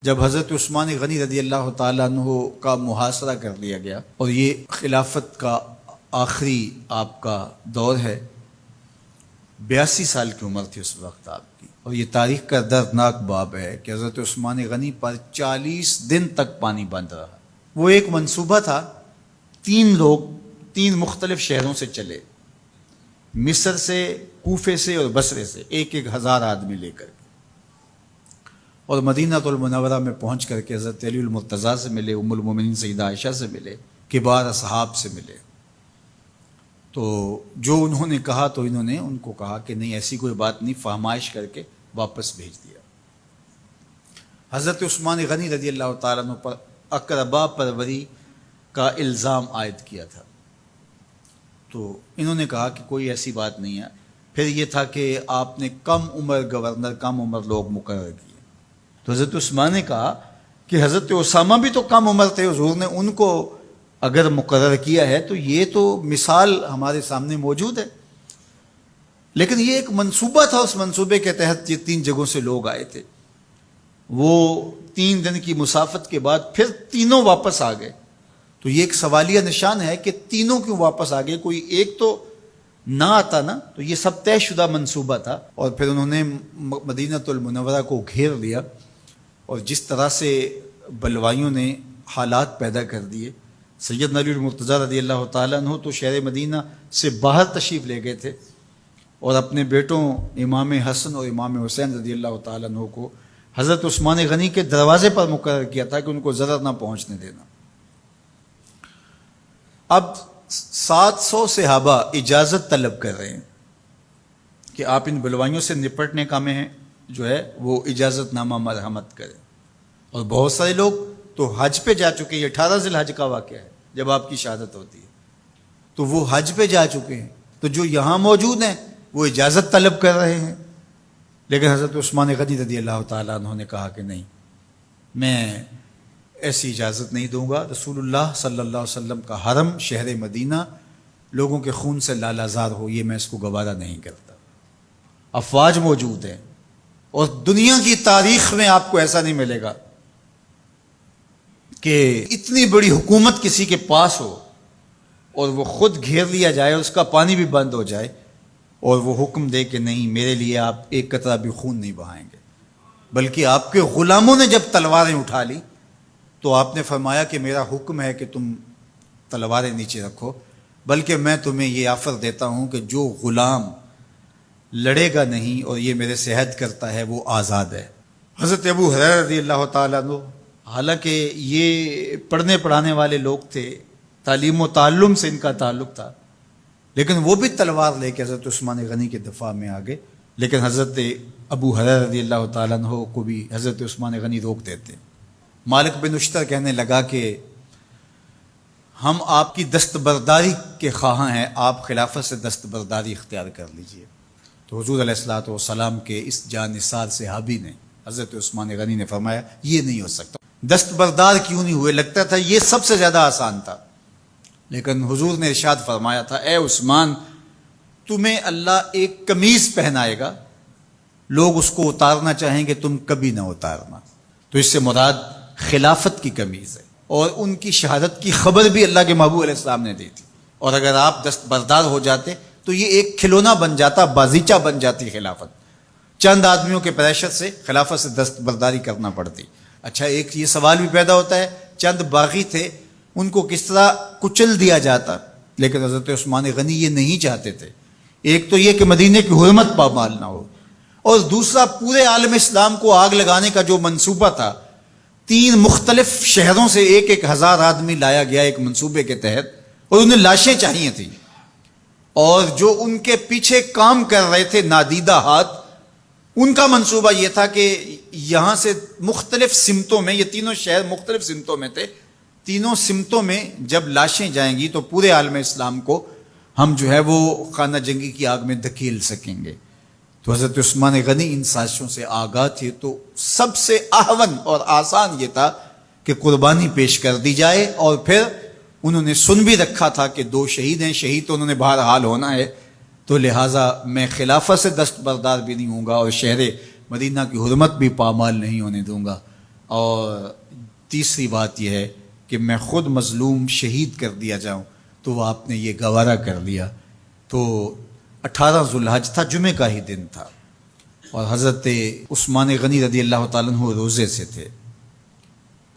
جب حضرت عثمان غنی رضی اللہ تعالیٰ عنہ کا محاصرہ کر لیا گیا اور یہ خلافت کا آخری آپ کا دور ہے، 82 سال کی عمر تھی اس وقت آپ کی، اور یہ تاریخ کا دردناک باب ہے کہ حضرت عثمان غنی پر 40 دن تک پانی بند رہا۔ وہ ایک منصوبہ تھا، 3 لوگ 3 مختلف شہروں سے چلے، مصر سے، کوفے سے اور بصرے سے، 1,000 آدمی لے کر کے، اور مدینہ المنورہ میں پہنچ کر کے حضرت علی المرتضیٰ سے ملے، ام المومنین سیدہ عائشہ سے ملے، کبار اصحاب سے ملے۔ تو جو انہوں نے کہا تو انہوں نے ان کو کہا کہ نہیں، ایسی کوئی بات نہیں، فہمائش کر کے واپس بھیج دیا۔ حضرت عثمان غنی رضی اللہ تعالیٰ عنہ پر اقربا پروری کا الزام عائد کیا تھا، تو انہوں نے کہا کہ کوئی ایسی بات نہیں ہے۔ پھر یہ تھا کہ آپ نے کم عمر گورنر، کم عمر لوگ مقرر کیے، تو حضرت عثمان نے کہا کہ حضرت اسامہ بھی تو کم عمر تھے، حضور نے ان کو اگر مقرر کیا ہے تو یہ تو مثال ہمارے سامنے موجود ہے۔ لیکن یہ ایک منصوبہ تھا، اس منصوبے کے تحت یہ 3 جگہوں سے لوگ آئے تھے۔ وہ 3 دن کی مسافت کے بعد پھر تینوں واپس آ گئے، تو یہ ایک سوالیہ نشان ہے کہ تینوں کیوں واپس آ گئے، کوئی ایک تو نہ آتا نا، تو یہ سب طے شدہ منصوبہ تھا۔ اور پھر انہوں نے مدینہ المنورہ کو گھیر لیا، اور جس طرح سے بلوائیوں نے حالات پیدا کر دیے، سیدنا علی المرتضیٰ رضی اللہ تعالیٰ عنہ تو شہر مدینہ سے باہر تشریف لے گئے تھے، اور اپنے بیٹوں امام حسن اور امام حسین رضی اللہ تعالیٰ عنہ کو حضرت عثمان غنی کے دروازے پر مقرر کیا تھا کہ ان کو ضرر نہ پہنچنے دینا۔ اب 700 صحابہ اجازت طلب کر رہے ہیں کہ آپ ان بلوائیوں سے نپٹنے کا میں جو ہے وہ اجازت نامہ مرحمت کریں، اور بہت سارے لوگ تو حج پہ جا چکے، یہ 18 ذی الحج کا واقعہ ہے جب آپ کی شہادت ہوتی ہے، تو وہ حج پہ جا چکے ہیں، تو جو یہاں موجود ہیں وہ اجازت طلب کر رہے ہیں۔ لیکن حضرت عثمان غنی رضی اللہ تعالیٰ عنہ نے کہا کہ نہیں، میں ایسی اجازت نہیں دوں گا، رسول اللہ صلی اللہ علیہ وسلم کا حرم شہر مدینہ لوگوں کے خون سے لالازار ہو، یہ میں اس کو گوارا نہیں کرتا۔ افواج موجود ہیں، اور دنیا کی تاریخ میں آپ کو ایسا نہیں ملے گا کہ اتنی بڑی حکومت کسی کے پاس ہو اور وہ خود گھیر لیا جائے، اس کا پانی بھی بند ہو جائے، اور وہ حکم دے کہ نہیں، میرے لیے آپ ایک قطرہ بھی خون نہیں بہائیں گے۔ بلکہ آپ کے غلاموں نے جب تلواریں اٹھا لی تو آپ نے فرمایا کہ میرا حکم ہے کہ تم تلواریں نیچے رکھو، بلکہ میں تمہیں یہ آفر دیتا ہوں کہ جو غلام لڑے گا نہیں اور یہ میرے سے عہد کرتا ہے وہ آزاد ہے۔ حضرت ابو ہریرہ رضی اللہ تعالیٰ عنہ، حالانکہ یہ پڑھنے پڑھانے والے لوگ تھے، تعلیم و تعلم سے ان کا تعلق تھا، لیکن وہ بھی تلوار لے کے حضرت عثمان غنی کے دفاع میں آ گئے۔ لیکن حضرت ابو ہریرہ رضی اللہ تعالیٰ عنہ کو بھی حضرت عثمان غنی روک دیتے۔ مالک بن اشتر کہنے لگا کہ ہم آپ کی دستبرداری کے خواہاں ہیں، آپ خلافت سے دستبرداری اختیار کر لیجئے۔ تو حضور علیہ الصلوۃ والسلام کے اس جانثار صحابی نے، حضرت عثمان غنی نے فرمایا یہ نہیں ہو سکتا۔ دستبردار کیوں نہیں ہوئے؟ لگتا تھا یہ سب سے زیادہ آسان تھا، لیکن حضور نے ارشاد فرمایا تھا، اے عثمان، تمہیں اللہ ایک قمیض پہنائے گا، لوگ اس کو اتارنا چاہیں گے، تم کبھی نہ اتارنا۔ تو اس سے مراد خلافت کی قمیض ہے، اور ان کی شہادت کی خبر بھی اللہ کے محبوب علیہ السلام نے دی تھی، اور اگر آپ دستبردار ہو جاتے تو یہ ایک کھلونا بن جاتا، بازیچہ بن جاتی خلافت، چند آدمیوں کے پریشر سے خلافت سے دستبرداری کرنا پڑتی۔ اچھا، ایک یہ سوال بھی پیدا ہوتا ہے، چند باغی تھے، ان کو کس طرح کچل دیا جاتا؟ لیکن حضرت عثمان غنی یہ نہیں چاہتے تھے۔ ایک تو یہ کہ مدینے کی حرمت پامال نہ ہو، اور دوسرا پورے عالم اسلام کو آگ لگانے کا جو منصوبہ تھا، 3 مختلف شہروں سے 1,000 آدمی لایا گیا ایک منصوبے کے تحت، اور انہیں لاشیں چاہیے تھیں، اور جو ان کے پیچھے کام کر رہے تھے نادیدہ ہاتھ، ان کا منصوبہ یہ تھا کہ یہاں سے مختلف سمتوں میں، یہ تینوں شہر مختلف سمتوں میں تھے، تینوں سمتوں میں جب لاشیں جائیں گی تو پورے عالم اسلام کو ہم جو ہے وہ خانہ جنگی کی آگ میں دھکیل سکیں گے۔ تو حضرت عثمان غنی ان سازشوں سے آگاہ تھے، تو سب سے اہون اور آسان یہ تھا کہ قربانی پیش کر دی جائے، اور پھر انہوں نے سن بھی رکھا تھا کہ 2 شہید ہیں، شہید تو انہوں نے بہرحال ہونا ہے، تو لہٰذا میں خلافت سے دستبردار بھی نہیں ہوں گا، اور شہر مدینہ کی حرمت بھی پامال نہیں ہونے دوں گا۔ اور تیسری بات یہ ہے کہ میں خود مظلوم شہید کر دیا جاؤں، تو آپ نے یہ گوارا کر لیا۔ تو 18 ذوالحج تھا، جمعے کا ہی دن تھا، اور حضرت عثمان غنی رضی اللہ تعالیٰ عنہ روزے سے تھے،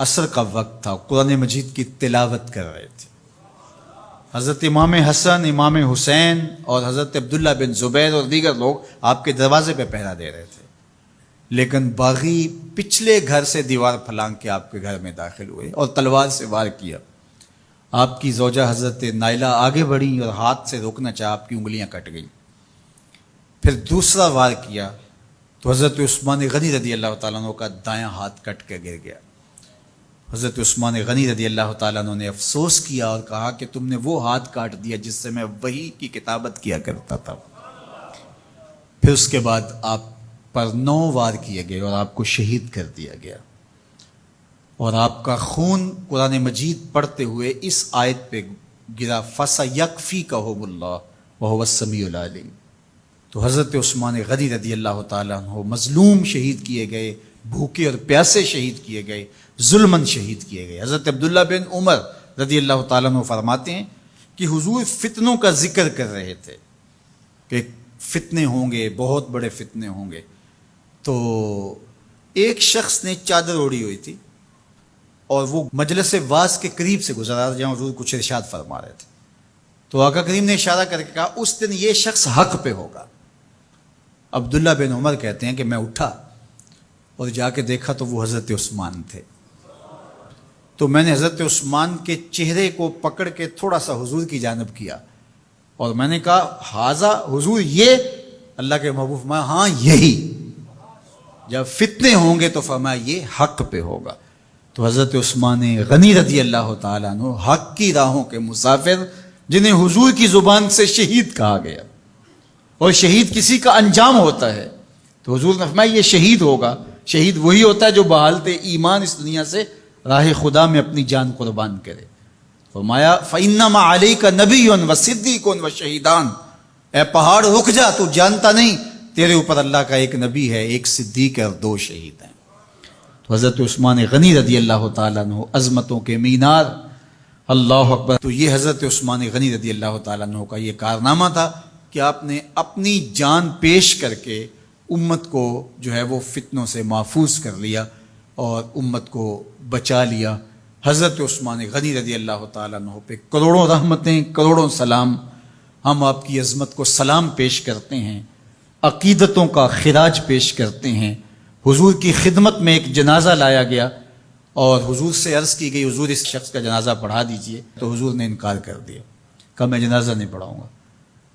عصر کا وقت تھا، قرآن مجید کی تلاوت کر رہے تھے۔ حضرت امام حسن، امام حسین اور حضرت عبداللہ بن زبیر اور دیگر لوگ آپ کے دروازے پہ پہرا دے رہے تھے، لیکن باغی پچھلے گھر سے دیوار پھلانگ کے آپ کے گھر میں داخل ہوئے اور تلوار سے وار کیا۔ آپ کی زوجہ حضرت نائلہ آگے بڑھی اور ہاتھ سے روکنا چاہا، آپ کی انگلیاں کٹ گئیں۔ پھر دوسرا وار کیا تو حضرت عثمان غنی رضی اللہ تعالیٰ عنہ کا دایاں ہاتھ کٹ کے گر گیا۔ حضرت عثمان غنی رضی اللہ تعالیٰ عنہ نے افسوس کیا اور کہا کہ تم نے وہ ہاتھ کاٹ دیا جس سے میں وحی کی کتابت کیا کرتا تھا۔ پھر اس کے بعد آپ پر 9 وار کیے گئے اور آپ کو شہید کر دیا گیا، اور آپ کا خون قرآن مجید پڑھتے ہوئے اس آیت پہ گرا، فَسَيَكْفِيكَهُمُ اللَّهُ وَهُوَ السَّمِيعُ الْعَلِيمُ۔ تو حضرت عثمان غنی رضی اللہ تعالیٰ عنہ مظلوم شہید کیے گئے، بھوکے اور پیاسے شہید کیے گئے، ظلماً شہید کیے گئے۔ حضرت عبداللہ بن عمر رضی اللہ تعالیٰ عنہ فرماتے ہیں کہ حضور فتنوں کا ذکر کر رہے تھے کہ فتنے ہوں گے، بہت بڑے فتنے ہوں گے۔ تو ایک شخص نے چادر اوڑھی ہوئی تھی اور وہ مجلس واعظ کے قریب سے گزرا جہاں حضور کچھ ارشاد فرما رہے تھے، تو آقا کریم نے اشارہ کر کے کہا اس دن یہ شخص حق پہ ہوگا۔ عبداللہ بن عمر کہتے ہیں کہ میں اٹھا اور جا کے دیکھا تو وہ حضرت عثمان تھے۔ تو میں نے حضرت عثمان کے چہرے کو پکڑ کے تھوڑا سا حضور کی جانب کیا اور میں نے کہا حاضہ حضور، یہ اللہ کے محبوب فرمایا ہاں یہی، جب فتنے ہوں گے تو فرمایا یہ حق پہ ہوگا۔ تو حضرت عثمان غنی رضی اللہ تعالیٰ عنہ حق کی راہوں کے مسافر، جنہیں حضور کی زبان سے شہید کہا گیا، اور شہید کسی کا انجام ہوتا ہے، تو حضور نے فرمایا یہ شہید ہوگا۔ شہید وہی ہوتا ہے جو بحالت ایمان اس دنیا سے راہ خدا میں اپنی جان قربان کرے۔ فرمایا فَإِنَّمَا عَلَيْكَ نَبِيٌّ وَصِدِّيقٌ وَشَهِيدَانٌ، اے پہاڑ رک جا، تو جانتا نہیں تیرے اوپر اللہ کا ایک نبی ہے، ایک صدیق ہے اور 2 شہید ہیں۔ تو حضرت عثمان غنی رضی اللہ تعالیٰ عنہ عظمتوں کے مینار، اللہ اکبر۔ تو یہ حضرت عثمان غنی رضی اللہ تعالیٰ عنہ کا یہ کارنامہ تھا کہ آپ نے اپنی جان پیش کر کے امت کو جو ہے وہ فتنوں سے محفوظ کر لیا اور امت کو بچا لیا۔ حضرت عثمان غنی رضی اللہ تعالیٰ عنہ پہ کروڑوں رحمتیں، کروڑوں سلام۔ ہم آپ کی عظمت کو سلام پیش کرتے ہیں، عقیدتوں کا خراج پیش کرتے ہیں۔ حضور کی خدمت میں ایک جنازہ لایا گیا اور حضور سے عرض کی گئی حضور اس شخص کا جنازہ پڑھا دیجئے، تو حضور نے انکار کر دیا، کہا میں جنازہ نہیں پڑھاؤں گا۔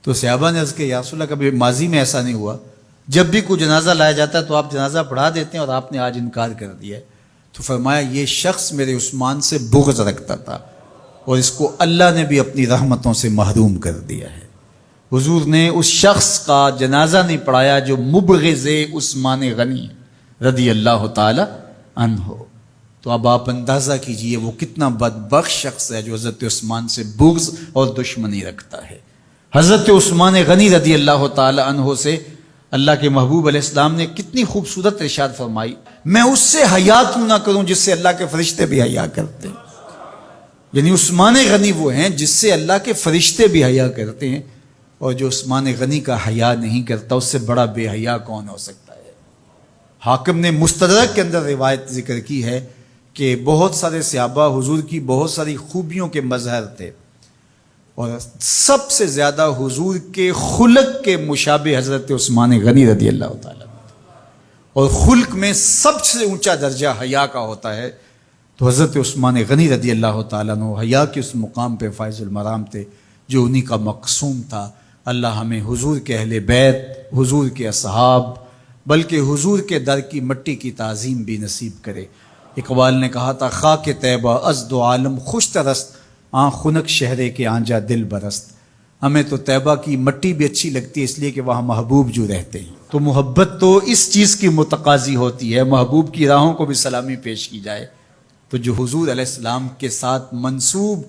تو صحابہ نے عرض کیا یا رسول اللہ، کبھی ماضی میں ایسا نہیں ہوا، جب بھی کوئی جنازہ لایا جاتا ہے تو آپ جنازہ پڑھا دیتے ہیں اور آپ نے آج انکار کر دیا ہے؟ تو فرمایا یہ شخص میرے عثمان سے بغض رکھتا تھا اور اس کو اللہ نے بھی اپنی رحمتوں سے محروم کر دیا ہے۔ حضور نے اس شخص کا جنازہ نہیں پڑھایا جو مبغض عثمان غنی رضی اللہ تعالی عنہ۔ تو اب آپ اندازہ کیجئے وہ کتنا بدبخت شخص ہے جو حضرت عثمان سے بغض اور دشمنی رکھتا ہے۔ حضرت عثمان غنی رضی اللہ تعالی عنہ سے اللہ کے محبوب علیہ السلام نے کتنی خوبصورت ارشاد فرمائی، میں اس سے حیا کیوں نہ کروں جس سے اللہ کے فرشتے بھی حیا کرتے ہیں۔ یعنی عثمان غنی وہ ہیں جس سے اللہ کے فرشتے بھی حیا کرتے ہیں، اور جو عثمان غنی کا حیا نہیں کرتا اس سے بڑا بے حیا کون ہو سکتا ہے۔ حاکم نے مستدرک کے اندر روایت ذکر کی ہے کہ بہت سارے صحابہ حضور کی بہت ساری خوبیوں کے مظہر تھے، اور سب سے زیادہ حضور کے خلق کے مشابہ حضرت عثمان غنی رضی اللہ تعالیٰ، اور خلق میں سب سے اونچا درجہ حیا کا ہوتا ہے۔ تو حضرت عثمان غنی رضی اللہ تعالیٰ عنہ حیا کے اس مقام پہ فائز المرام تھے جو انہی کا مقصوم تھا۔ اللہ ہمیں حضور کے اہل بیت، حضور کے اصحاب، بلکہ حضور کے در کی مٹی کی تعظیم بھی نصیب کرے۔ اقبال نے کہا تھا خاک طیبہ از دو عالم خوش ترست، آن خنک شہرے کے آنجا دل برست۔ ہمیں تو طیبہ کی مٹی بھی اچھی لگتی ہے اس لیے کہ وہاں محبوب جو رہتے ہیں۔ تو محبت تو اس چیز کی متقاضی ہوتی ہے، محبوب کی راہوں کو بھی سلامی پیش کی جائے۔ تو جو حضور علیہ السلام کے ساتھ منسوب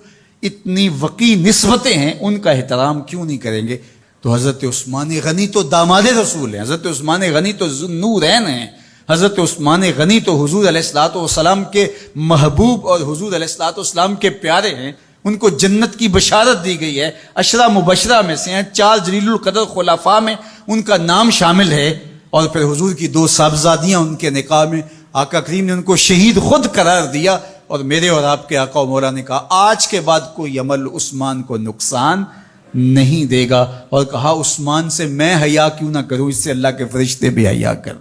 اتنی وقی نسبتیں ہیں ان کا احترام کیوں نہیں کریں گے؟ تو حضرت عثمان غنی تو داماد رسول ہیں، حضرت عثمان غنی تو ذو النورین ہیں، حضرت عثمان غنی تو حضور علیہ الصلوۃ والسلام کے محبوب اور حضور علیہ الصلوۃ والسلام کے پیارے ہیں، ان کو جنت کی بشارت دی گئی ہے، عشرہ مبشرہ میں سے ہیں، 4 جلیل القدر خلفاء میں ان کا نام شامل ہے، اور پھر حضور کی 2 صاحبزادیاں ان کے نکاح میں آقا کریم نے ان کو شہید خود قرار دیا، اور میرے اور آپ کے آقا و مولا نے کہا آج کے بعد کوئی عمل عثمان کو نقصان نہیں دے گا، اور کہا عثمان سے میں حیا کیوں نہ کروں، اس سے اللہ کے فرشتے بھی حیا کر